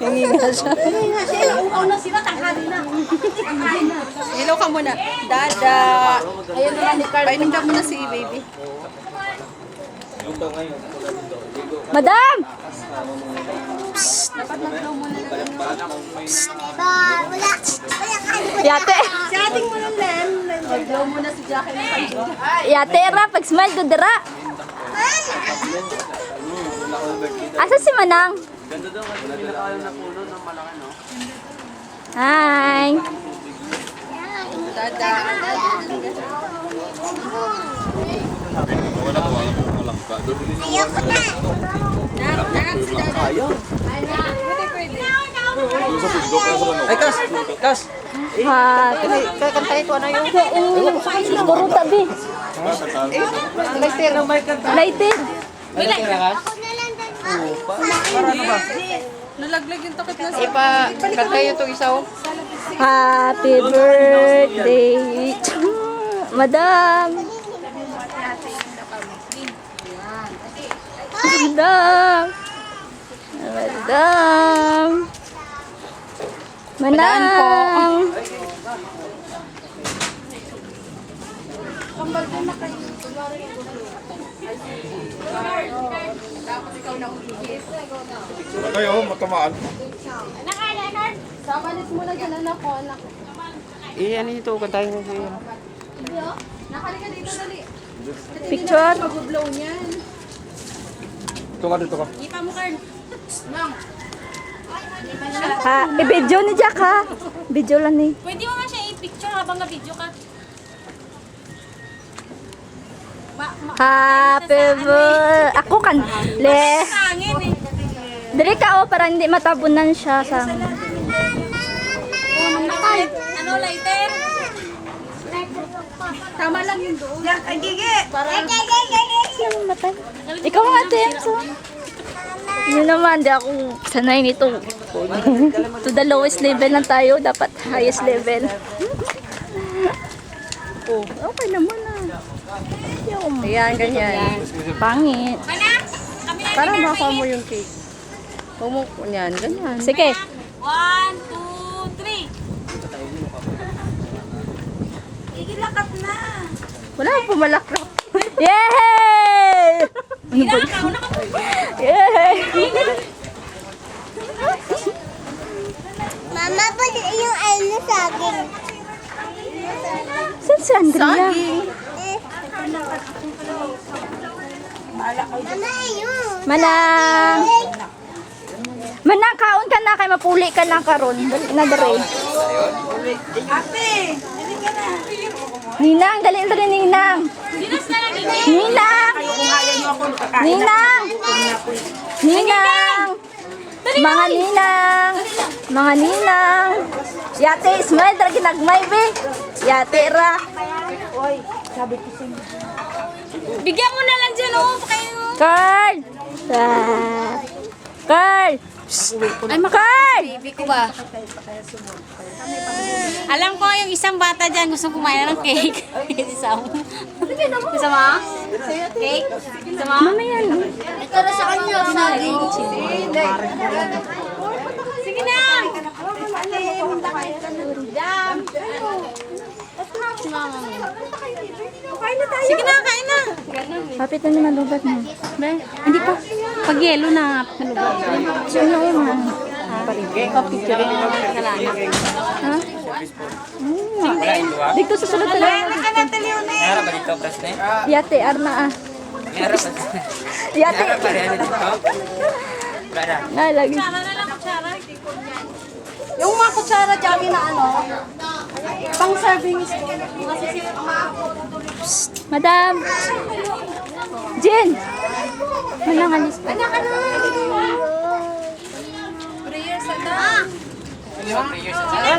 Hingi nga siya. Unaw na sila, tanghali na. Hello ka muna. Dada. Ayun na ni Carl. Painom ka muna si baby. Madam! Yate. Si ating mo lang len. Mag-blow muna si Jackie ng kanila. Yate ra, pag-smile ko dira. Asa si Manang? Ganda daw kasi pinakain na puno ng malaki, no? Hi. Dada. Ay, Kas! Kas! Ha. Kakantay ko na yung... Siguro tabi. Lighted. Nalaglag yung takip na siya. Kantay ito isa oh. Happy birthday. Madam. Madam. Madam. Manang. Kayo, matamaan. Samalis mo na dyan anak ko, anak. Ano ito? Kantahin mo siya. Nakalika dito dali. Picture. Mag-blow niyan. Dito ka, dito ka. Kita mo, Carl. Nang. Ha, i-video ni Jack ha. Video lang ni. Pwede mo man siya i-picture habang na-video ka. Happy birthday. Ako kan. Le. Hangin eh. Dali ka oh, para hindi matabunan siya sa... Ano, lighter? Tama lang yun doon. Yan, ay gigi. Yung matay. Ikaw nga, Tems. Yun naman, di ako sanay nito. To the lowest level lang tayo, dapat highest level. Oh, okay naman ah. Ayan, ganyan. Pangit. Para makuha mo yung cake. Pumuko niyan, ganyan. Sige. 1, 2, 3. Igilakat na. Wala akong pumalakrak. Yay! Ikaw na ka. Yay! Mama, pwede yung ano sa akin. Saan si Andrea? Mama, ayun. Manang! Manang, kaon ka na kay mapuli ka na karon. Dali na dali. Ate, hindi ka na. Ninang, dali Ninang. Dinas na lang gigi. Ninang! Ninang! Ninang! Mga ninang! Mga ninang! Yate, smile, dara ginagmay, be. Yate, ra. Bigyan mo na lang dyan, oh. Kayo. Carl! Ah. Carl! Ay, Carl! baby ko ba? Alam ko yung isang bata dyan gusto kumain ng cake. Isa mo. Isa mo? Cake? Isa mo? Mamaya na. Ito na sa kanya. Sinagin. Sige na! Sige na, kain na! Kapit na naman lubat mo. Hindi pa. Pag yelo na, nalubat. Sino man? Papicture rin naman sa lana. Ha? Dito sa sulod talaga. Meron ba dito, Presne? Yate, arna ah. Meron ba? Yate. Meron pa rin dito? Para. Ay, lagi. Kutsara na lang, kutsara. Yung mga kutsara, Jami, na ano, pang serving spoon. Madam. Jen. Manang alis. Anak, ano? Prayers na. Prayers.